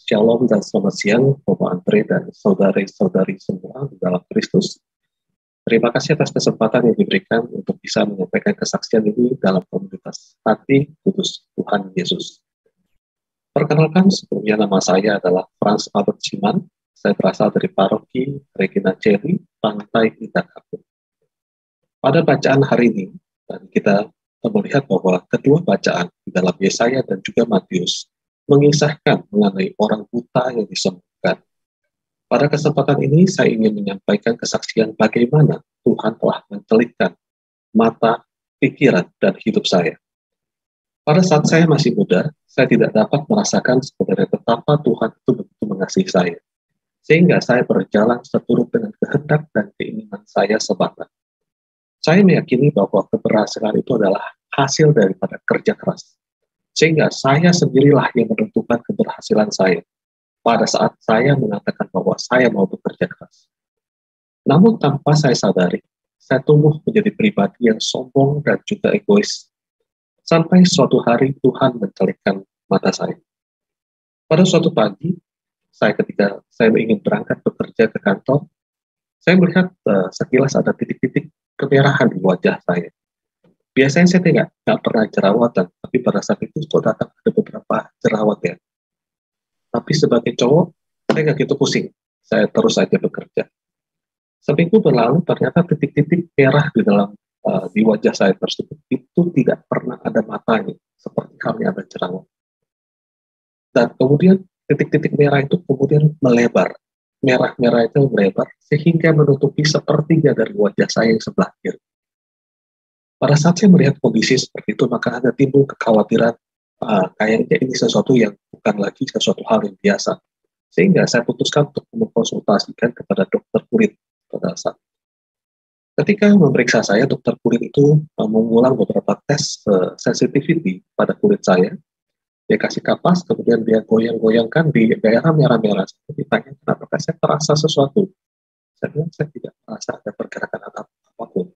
Shalom dan selamat siang, Bapak Andre dan saudari-saudari semua di dalam Kristus. Terima kasih atas kesempatan yang diberikan untuk bisa menyampaikan kesaksian ini dalam komunitas Hati Kudus Tuhan Yesus. Perkenalkan, sebelumnya nama saya adalah Frans Albert Siman. Saya berasal dari Paroki Regina Coeli, Pantai Indah Kapuk. Pada bacaan hari ini, kita melihat bahwa kedua bacaan di dalam Yesaya dan juga Matius mengisahkan mengenai orang buta yang disembuhkan. Pada kesempatan ini, saya ingin menyampaikan kesaksian bagaimana Tuhan telah mencelikkan mata, pikiran, dan hidup saya. Pada saat saya masih muda, saya tidak dapat merasakan sebenarnya betapa Tuhan itu begitu mengasihi saya. Sehingga saya berjalan seturut dengan kehendak dan keinginan saya semata. Saya meyakini bahwa keberhasilan itu adalah hasil daripada kerja keras. Sehingga saya sendirilah yang menentukan keberhasilan saya pada saat saya mengatakan bahwa saya mau bekerja keras. Namun tanpa saya sadari, saya tumbuh menjadi pribadi yang sombong dan juga egois. Sampai suatu hari Tuhan mencelikkan mata saya. Pada suatu pagi, ketika saya ingin berangkat bekerja ke kantor, saya melihat sekilas ada titik-titik kemerahan di wajah saya. Biasanya saya tidak pernah jerawatan, tapi pada saat itu kok datang ada beberapa jerawat ya. Tapi sebagai cowok, saya nggak gitu pusing. Saya terus saja bekerja. Seminggu berlalu, ternyata titik-titik merah di wajah saya tersebut itu tidak pernah ada matanya, seperti halnya ada jerawat. Dan kemudian titik-titik merah itu kemudian melebar. Merah-merah itu melebar, sehingga menutupi sepertiga dari wajah saya yang sebelah kiri. Pada saat saya melihat kondisi seperti itu, maka ada timbul kekhawatiran, kayaknya ini sesuatu yang bukan lagi sesuatu hal yang biasa. Sehingga saya putuskan untuk mengkonsultasikan kepada dokter kulit pada saat. Ketika memeriksa saya, dokter kulit itu mengulang beberapa tes sensitivity pada kulit saya. Dia kasih kapas, kemudian dia goyang-goyangkan di daerah merah-merah. Ditanya, apakah saya terasa sesuatu? Saya bilang, saya tidak merasa ada pergerakan apapun.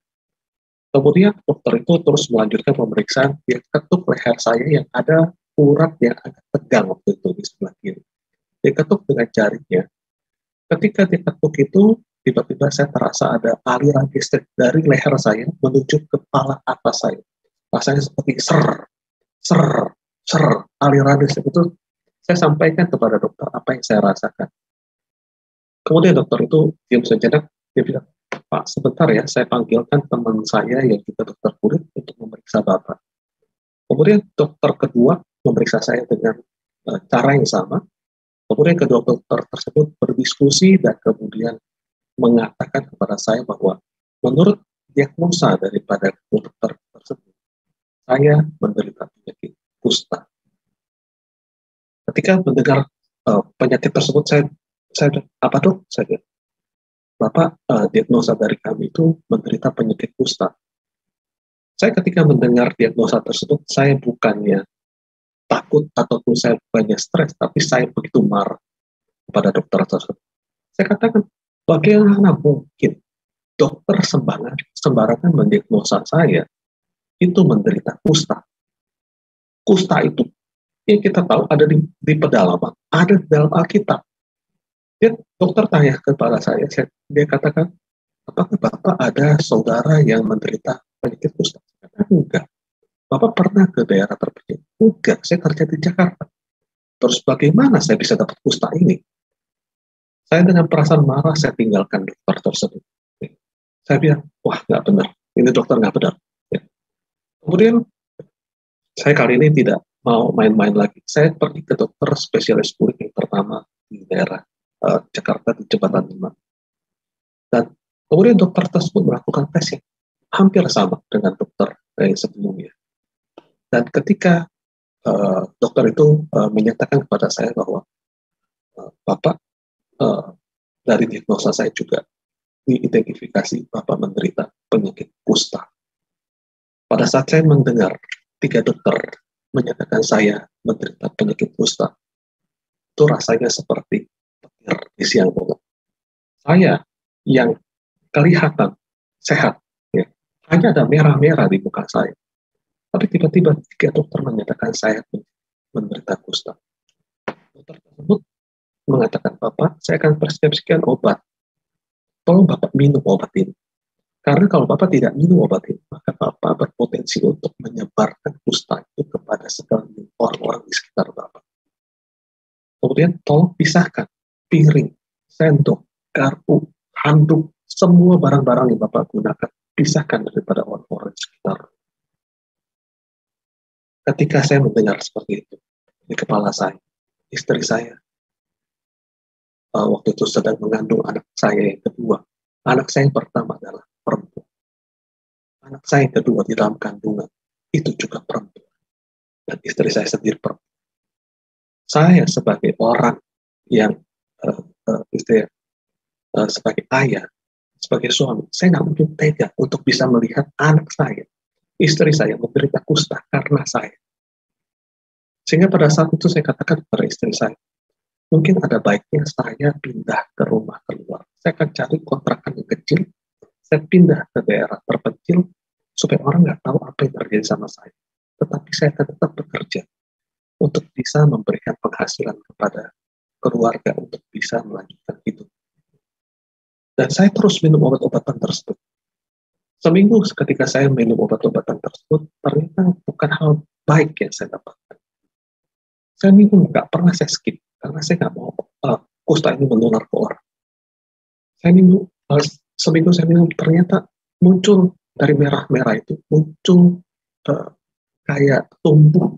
Kemudian dokter itu terus melanjutkan pemeriksaan, dia ketuk leher saya yang ada urat yang agak tegang waktu itu di sebelah kiri. Dia ketuk dengan jarinya. Ketika dia ketuk itu, tiba-tiba saya terasa ada aliran listrik dari leher saya menuju ke kepala atas saya. Rasanya seperti ser, aliran listrik itu. Saya sampaikan kepada dokter apa yang saya rasakan. Kemudian dokter itu diam sejenak, dia bilang, Pak, sebentar ya, saya panggilkan teman saya yang juga dokter kulit untuk memeriksa Bapak. Kemudian dokter kedua memeriksa saya dengan cara yang sama. Kemudian kedua dokter tersebut berdiskusi dan kemudian mengatakan kepada saya bahwa menurut diagnosa daripada dokter tersebut, saya menderita penyakit kusta. Ketika mendengar penyakit tersebut, saya apa tuh? Saya Bapak, diagnosa dari kami itu menderita penyakit kusta. Saya ketika mendengar diagnosa tersebut, saya bukannya takut ataupun saya bukannya stres, tapi saya begitu marah kepada dokter tersebut. Saya katakan, bagaimana mungkin dokter sembarangan mendiagnosa saya itu menderita kusta. Kusta itu yang kita tahu ada di pedalaman, ada di dalam Alkitab. Dokter tanya kepada saya, dia katakan, apakah Bapak ada saudara yang menderita penyakit kusta? Enggak. Bapak pernah ke daerah terpencil? Enggak, saya kerja di Jakarta. Terus bagaimana saya bisa dapat kusta ini? Saya dengan perasaan marah, saya tinggalkan dokter tersebut. Saya bilang, wah nggak benar, ini dokter nggak benar. Kemudian, saya kali ini tidak mau main-main lagi. Saya pergi ke dokter spesialis kulit yang pertama di daerah Jakarta di Jembatan 5. Dan kemudian dokter tersebut melakukan tes yang hampir sama dengan dokter yang sebelumnya. Dan ketika dokter itu menyatakan kepada saya bahwa Bapak, dari diagnosa saya juga diidentifikasi Bapak menderita penyakit kusta. Pada saat saya mendengar 3 dokter menyatakan saya menderita penyakit kusta, itu rasanya seperti petir di siang bolong. Saya yang kelihatan sehat, ya, hanya ada merah-merah di muka saya. Tapi tiba-tiba 3 dokter menyatakan saya menderita kusta. Dokter tersebut mengatakan, Bapak, saya akan preskripsikan obat. Tolong Bapak minum obat ini. Karena kalau Bapak tidak minum obat ini, maka Bapak berpotensi untuk menyebarkan kusta itu kepada sekalian orang-orang di sekitar Bapak. Kemudian tolong pisahkan piring, sendok, garpu, handuk, semua barang-barang yang Bapak gunakan, pisahkan daripada orang-orang di sekitar. Ketika saya mendengar seperti itu, di kepala saya, istri saya, waktu itu sedang mengandung anak saya yang kedua. Anak saya yang pertama adalah perempuan. Anak saya yang kedua di dalam kandungan, itu juga perempuan. Dan istri saya sendiri perempuan. Saya sebagai orang yang sebagai ayah, sebagai suami, saya nggak mungkin tega untuk bisa melihat anak saya, istri saya menderita kusta karena saya. Sehingga pada saat itu saya katakan kepada istri saya, mungkin ada baiknya saya pindah ke rumah keluar. Saya akan cari kontrakan yang kecil, saya pindah ke daerah terpencil, supaya orang nggak tahu apa yang terjadi sama saya. Tetapi saya akan tetap bekerja untuk bisa memberikan penghasilan kepada keluarga untuk bisa melanjutkan hidup. Dan saya terus minum obat-obatan tersebut. Seminggu ketika saya minum obat-obatan tersebut, ternyata bukan hal baik yang saya dapatkan. Saya minum, nggak pernah saya skip, karena saya nggak mau kusta ini menular ke orang. Saya minum, seminggu saya minum, ternyata muncul dari merah-merah itu, muncul kayak tumbuh,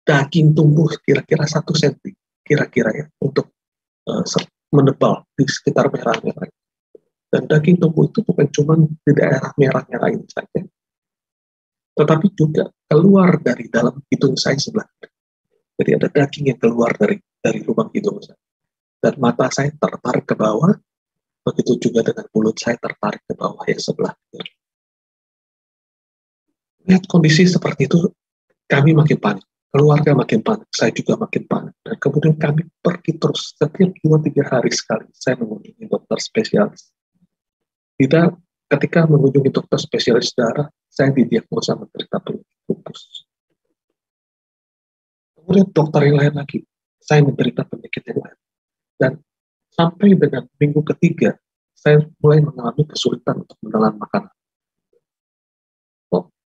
daging tumbuh kira-kira 1 senti, kira-kira ya, untuk menebal di sekitar merah-merah. Dan daging tumbuh itu bukan cuma di daerah merah-merah ini saja, tetapi juga keluar dari dalam hidung saya sebelah. Jadi ada daging yang keluar dari lubang hidung saya. Dan mata saya tertarik ke bawah, begitu juga dengan mulut saya tertarik ke bawah yang sebelah kiri. Lihat kondisi seperti itu, kami makin panik. Keluarga makin panik, saya juga makin panik. Dan kemudian kami pergi terus, setiap 2-3 hari sekali, saya mengunjungi dokter spesialis. Tidak, ketika mengunjungi dokter spesialis darah, saya didiagnosa menderita penyakit lupus. Kemudian dokter yang lain lagi, saya menderita penyakit yang lain. Dan sampai dengan minggu ketiga, saya mulai mengalami kesulitan untuk menelan makanan.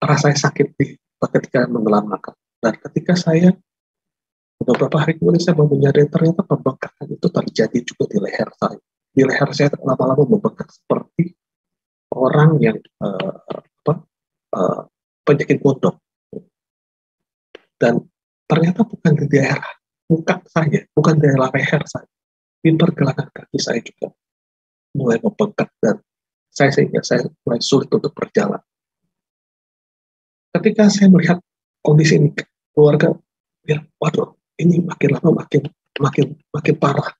Rasanya sakit ketika menelan makan. Dan ketika saya, beberapa hari kemudian saya baru menyadari ternyata pembengkakan itu terjadi juga di leher saya. Di leher saya lama-lama membengkak seperti orang yang penyakit gondok. Dan ternyata bukan di daerah muka saya, bukan di daerah leher saya. Di pergelangan kaki saya juga mulai membengkak dan sehingga saya mulai sulit untuk berjalan. Ketika saya melihat kondisi ini, keluarga bilang, waduh, ini makin lama makin parah.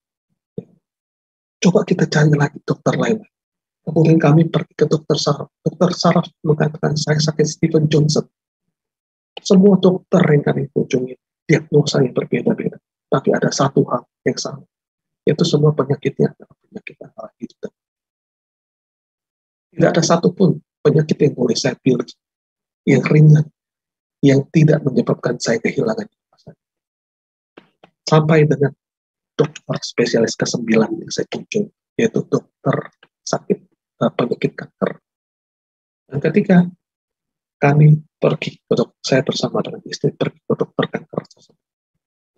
Coba kita cari lagi dokter lain. Kemudian kami pergi ke dokter saraf. Dokter saraf mengatakan saya sakit Stephen Johnson. Semua dokter yang kami kunjungi diagnosa yang berbeda-beda, tapi ada satu hal yang sama, yaitu semua penyakitnya adalah penyakit antara hidup dan tidak ada satupun penyakit yang boleh saya pilih yang ringan, yang tidak menyebabkan saya kehilangan nafas. Sampai dengan dokter spesialis ke-9 yang saya kunjungi, yaitu dokter sakit penyakit kanker. Dan ketika kami pergi ke dokter, saya bersama dengan istri pergi ke dokter kanker tersebut.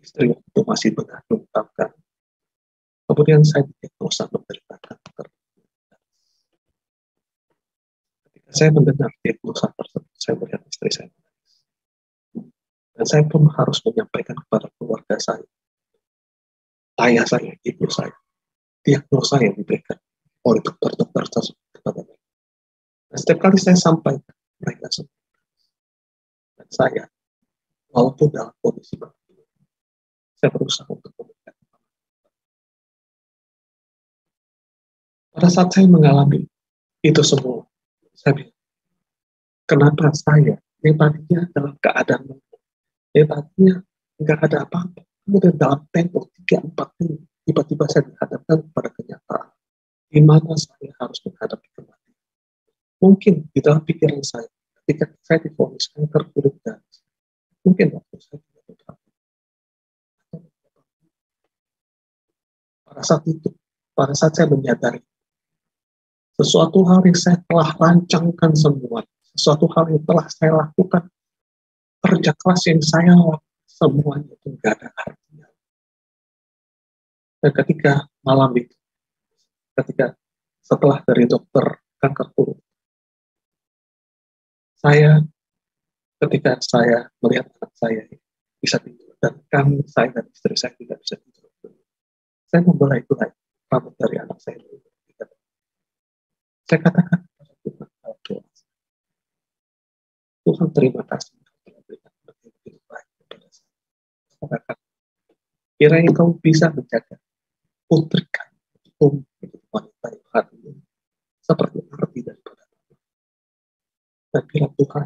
Istri itu masih mengandung kanker. Kemudian saya diagnosa menderita kanker. Ketika saya mendengar diagnosa tersebut, saya melihat istri saya menangis. Dan saya pun harus menyampaikan kepada keluarga saya, ayah saya, ibu saya, diagnosa yang diberikan oleh dokter-dokter tersebut kepada mereka. Dan setiap kali saya sampaikan, mereka semua. Dan saya, walaupun dalam kondisi begitu, saya berusaha untuk memberikan. Pada saat saya mengalami itu semua, saya bilang, kenapa saya yang tadinya dalam keadaan yang tadinya nggak ada apa-apa, kemudian dalam tempo 3-4 minggu, tiba-tiba saya dihadapkan pada kenyataan di mana saya harus menghadapi kematian. Mungkin di dalam pikiran saya, ketika saya divonis kanker kulit ganas, mungkin waktu saya tidak beberapa. pada saat saya menyadari sesuatu hal yang saya telah rancangkan semua, sesuatu hal yang telah saya lakukan, kerja keras yang saya lakukan, semuanya itu tidak ada artinya. Dan ketika malam itu, ketika setelah dari dokter kanker kulit, ketika saya melihat anak saya bisa tidur, dan saya dan istri saya tidak bisa tidur, saya membelai-belai rambut dari anak saya. Saya katakan kepada Tuhan, Tuhan terima kasih telah berikan begitu baik kepada saya. Saya katakan, kiranya kamu bisa menjaga putri kami, wanita yang hati ini seperti arti daripada Tuhan. Dan bila Tuhan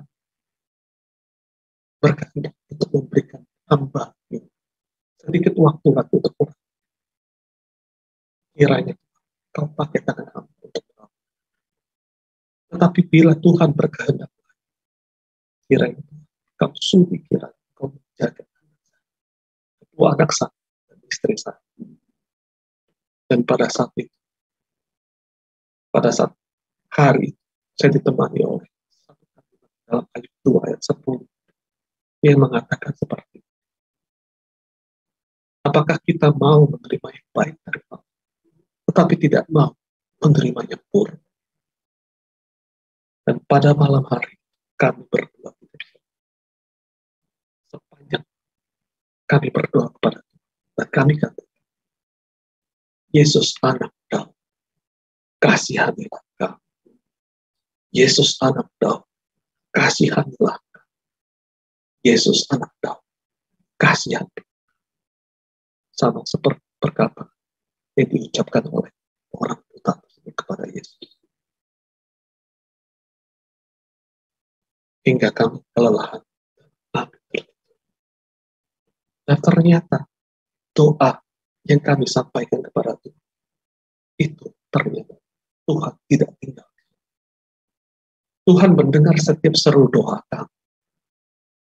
berkehendak untuk memberikan hamba ini sedikit waktu lagi untuk pulang, kiranya kau pakai tangan hamba untuk pulang. Tetapi bila Tuhan berkehendak, kiranya kau sudi, kiranya kau menjaga kedua anak saya dan istri saya. Dan pada saat itu, pada saat hari saya ditemani oleh satu kalimat dalam Ayub 2 ayat 10 yang mengatakan seperti itu. Apakah kita mau menerima yang baik dari Allah, tetapi tidak mau menerima yang buruk? Dan pada malam hari kami berdua sepanjang kami berdoa kepada Tuhan, dan kami katakan, Yesus anak Daud, kasihanilah kami. Yesus anak Daud, kasihanilah kami. Yesus anak Daud, kasihanilah. Sama seperti perkataan yang diucapkan oleh orang buta kepada Yesus. Hingga kami kelelahan. Dan ternyata doa yang kami sampaikan kepada Tuhan, itu ternyata Tuhan tidak tinggal. Tuhan mendengar setiap seru doa kami.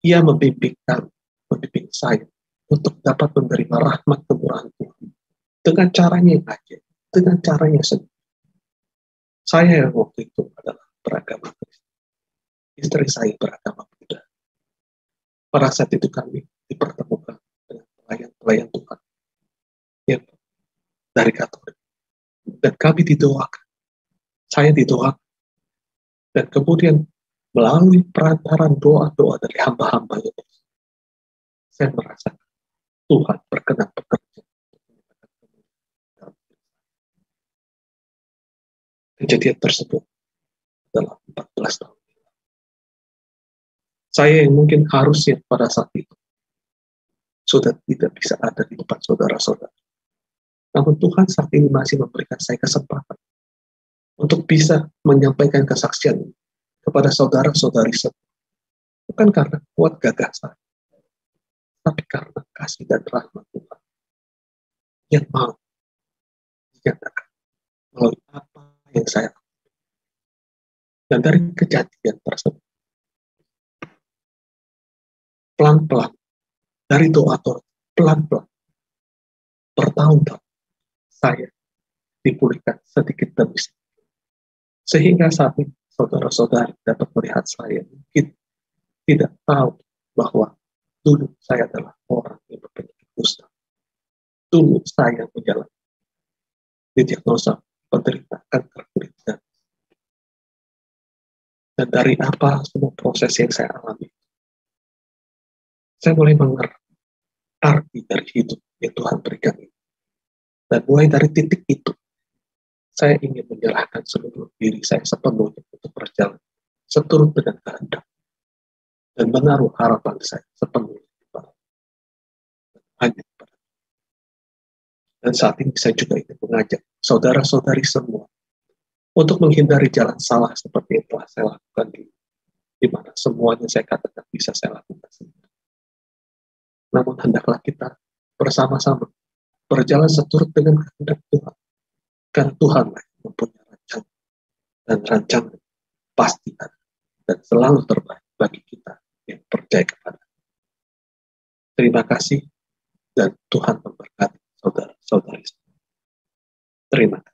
Ia membimbing kami, membimbing saya untuk dapat menerima rahmat kemurahan Tuhan dengan caranya yang ajaib, dengan caranya sendiri. Saya yang waktu itu adalah beragama Kristen, istri saya beragama Buddha. Pada saat itu kami dipertemukan dengan pelayan-pelayan Tuhan yang dari Katolik, dan kami didoakan. Saya didoakan, dan kemudian melalui perantaran doa-doa dari hamba-hamba itu, saya merasakan Tuhan berkenan bekerja. Kejadian tersebut adalah 14 tahun. Saya yang mungkin harusnya pada saat itu sudah tidak bisa ada di depan saudara-saudara. Namun Tuhan saat ini masih memberikan saya kesempatan untuk bisa menyampaikan kesaksian kepada saudara-saudari semua. Bukan karena kuat gagah saya, tapi karena kasih dan rahmat Tuhan yang mau dinyatakan melalui apa yang saya lakukan. Dan dari kejadian tersebut, pelan-pelan, dari doa-doa, pelan-pelan, bertahun-tahun, saya dipulihkan sedikit demi sedikit. Sehingga saat ini, saudara-saudari dapat melihat saya mungkin tidak tahu bahwa dulu saya adalah orang yang berpenyakit kusta. Dulu saya menjalani didiagnosa penderita kanker kulit. Dan dari apa semua proses yang saya alami, saya mulai mengerti arti dari hidup yang Tuhan berikan ini. Dan mulai dari titik itu, saya ingin menyerahkan seluruh diri saya sepenuhnya untuk berjalan seturut dengan kehendak dan menaruh harapan saya sepenuhnya hanya kepada. Dan saat ini saya juga ingin mengajak saudara-saudari semua untuk menghindari jalan salah seperti yang telah saya lakukan di mana semuanya saya katakan bisa saya lakukan sendiri. Namun hendaklah kita bersama-sama berjalan seturut dengan kehendak Tuhan. Karena Tuhan mempunyai rancangan, dan rancangan pasti ada dan selalu terbaik bagi kita yang percaya kepada. Terima kasih dan Tuhan memberkati saudara-saudari. Terima kasih.